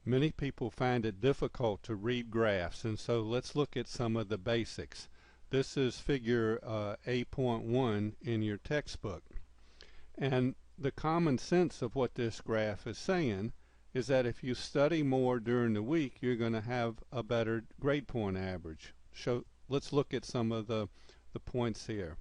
Many people find it difficult to read graphs, and so let's look at some of the basics. This is figure 8.1 in your textbook. And the common sense of what this graph is saying is that if you study more during the week, you're going to have a better grade point average. So let's look at some of the points here.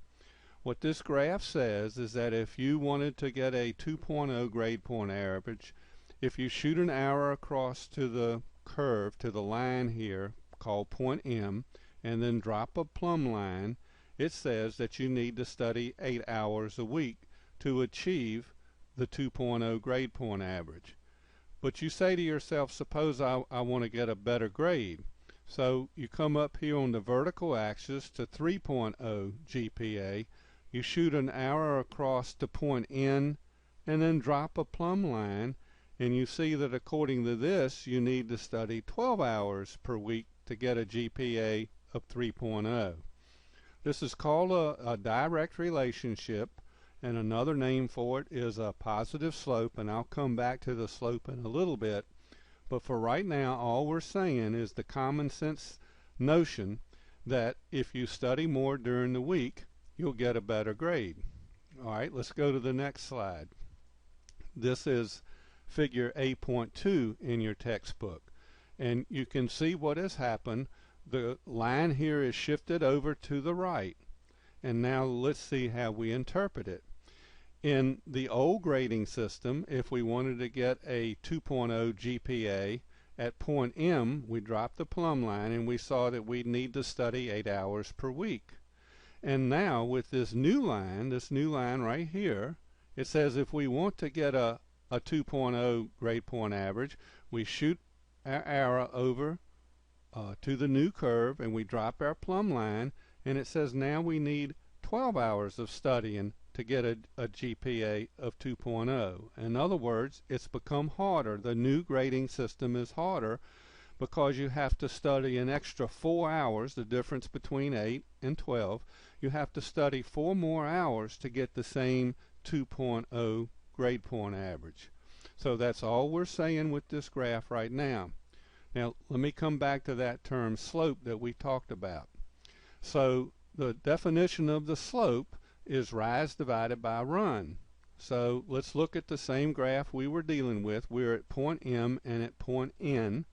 What this graph says is that if you wanted to get a 2.0 grade point average, if you shoot an arrow across to the curve, to the line here called point M, and then drop a plumb line, it says that you need to study 8 hours a week to achieve the 2.0 grade point average. But you say to yourself, suppose I want to get a better grade. So you come up here on the vertical axis to 3.0 GPA, you shoot an arrow across to point N, and then drop a plumb line, and you see that according to this, you need to study 12 hours per week to get a GPA of 3.0. This is called a direct relationship, and another name for it is a positive slope, and I'll come back to the slope in a little bit. But for right now, all we're saying is the common sense notion that if you study more during the week, you'll get a better grade. All right, let's go to the next slide. This is figure 8.2 in your textbook, and you can see what has happened. The line here is shifted over to the right, and now let's see how we interpret it. In the old grading system, if we wanted to get a 2.0 GPA at point M, we dropped the plumb line and we saw that we'd need to study 8 hours per week. And now with this new line right here, it says if we want to get a 2.0 grade point average, we shoot our arrow over to the new curve and we drop our plumb line, and it says now we need 12 hours of studying to get a GPA of 2.0. In other words, it's become harder. The new grading system is harder because you have to study an extra 4 hours, the difference between 8 and 12. You have to study 4 more hours to get the same 2.0 grade point average. So that's all we're saying with this graph right now. Now let me come back to that term slope that we talked about. So the definition of the slope is rise divided by run. So let's look at the same graph we were dealing with. We're at point M and at point N,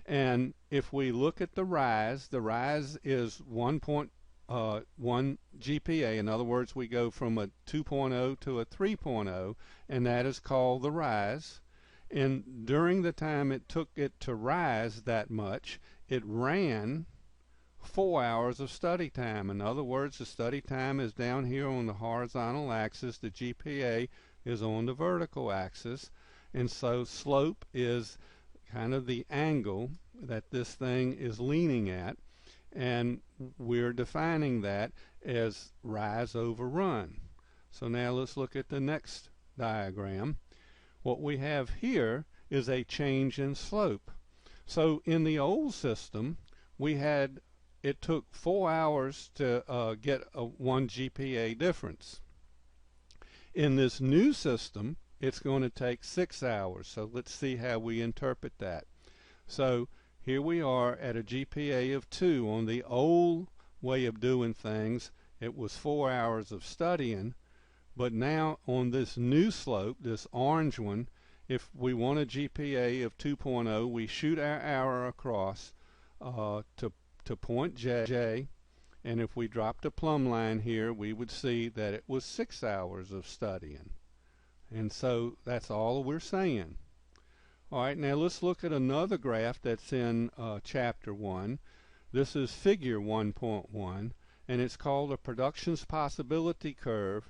and if we look at the rise is 1.1 GPA. In other words, we go from a 2.0 to a 3.0, and that is called the rise. And during the time it took it to rise that much, it ran 4 hours of study time. In other words, the study time is down here on the horizontal axis, the GPA is on the vertical axis, and so slope is kind of the angle that this thing is leaning at, and we're defining that as rise over run. So now let's look at the next diagram. What we have here is a change in slope. So in the old system, it took 4 hours to get a 1 GPA difference. In this new system, it's going to take 6 hours. So let's see how we interpret that. So here we are at a GPA of 2. On the old way of doing things, it was 4 hours of studying. But now on this new slope, this orange one, if we want a GPA of 2.0, we shoot our arrow across to point J, and if we dropped a plumb line here, we would see that it was 6 hours of studying. And so that's all we're saying. All right, now let's look at another graph that's in chapter 1. This is figure 1.1, and it's called a productions possibility curve.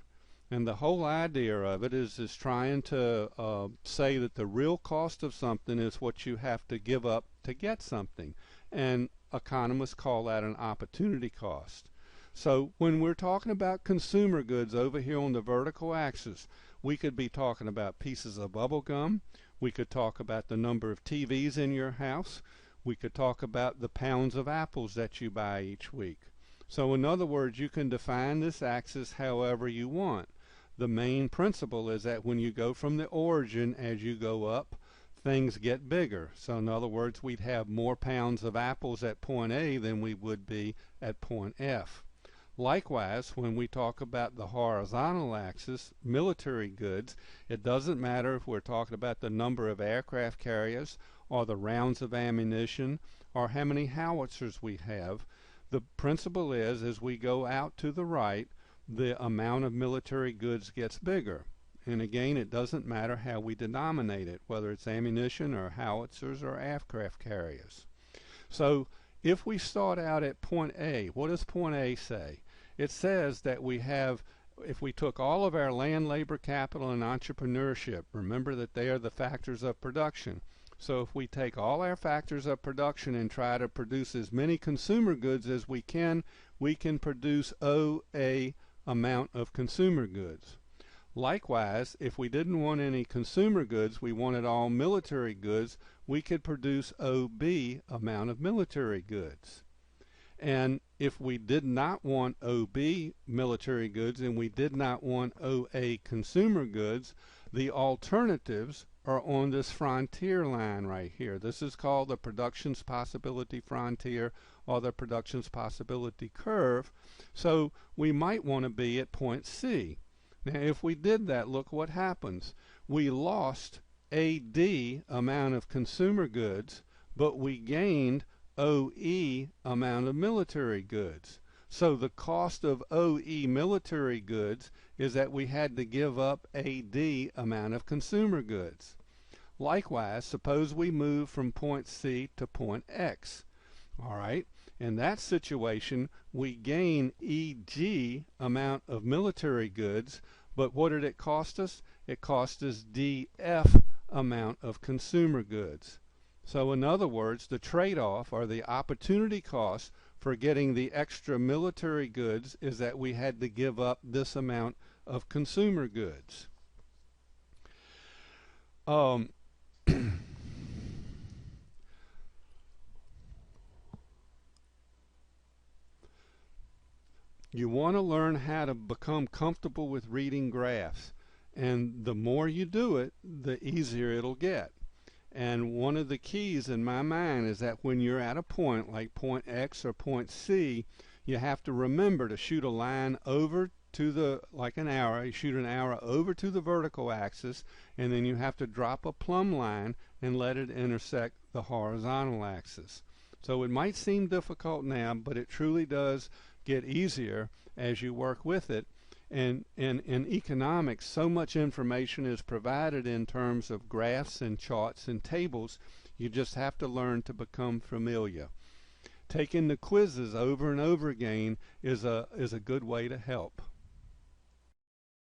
And the whole idea of it is trying to say that the real cost of something is what you have to give up to get something. And economists call that an opportunity cost. So when we're talking about consumer goods over here on the vertical axis, we could be talking about pieces of bubble gum. We could talk about the number of TVs in your house. We could talk about the pounds of apples that you buy each week. So in other words, you can define this axis however you want. The main principle is that when you go from the origin, as you go up things get bigger. So in other words, we'd have more pounds of apples at point A than we would be at point F. Likewise, when we talk about the horizontal axis, military goods, it doesn't matter if we're talking about the number of aircraft carriers or the rounds of ammunition or how many howitzers we have. The principle is, as we go out to the right, the amount of military goods gets bigger. And again, it doesn't matter how we denominate it, whether it's ammunition or howitzers or aircraft carriers. So if we start out at point A, what does point A say? It says that we have, if we took all of our land, labor, capital, and entrepreneurship, remember that they are the factors of production. So if we take all our factors of production and try to produce as many consumer goods as we can produce OA amount of consumer goods. Likewise, if we didn't want any consumer goods, we wanted all military goods, we could produce OB amount of military goods. And if we did not want OB military goods and we did not want OA consumer goods, the alternatives are on this frontier line right here. This is called the productions possibility frontier or the productions possibility curve. So we might want to be at point C. Now if we did that, look what happens. We lost AD amount of consumer goods, but we gained OE amount of military goods. So the cost of OE military goods is that we had to give up AD amount of consumer goods. Likewise, suppose we move from point C to point X. All right, in that situation, we gain EG amount of military goods, but what did it cost us? It cost us DF amount of consumer goods. So in other words, the trade-off or the opportunity cost for getting the extra military goods is that we had to give up this amount of consumer goods. You want to learn how to become comfortable with reading graphs, and the more you do it, the easier it'll get. And one of the keys in my mind is that when you're at a point like point X or point C, you have to remember to shoot a line over to the, like an arrow, you shoot an arrow over to the vertical axis, and then you have to drop a plumb line and let it intersect the horizontal axis. So it might seem difficult now, but it truly does get easier as you work with it. And in economics, so much information is provided in terms of graphs and charts and tables, you just have to learn to become familiar. Taking the quizzes over and over again is a good way to help.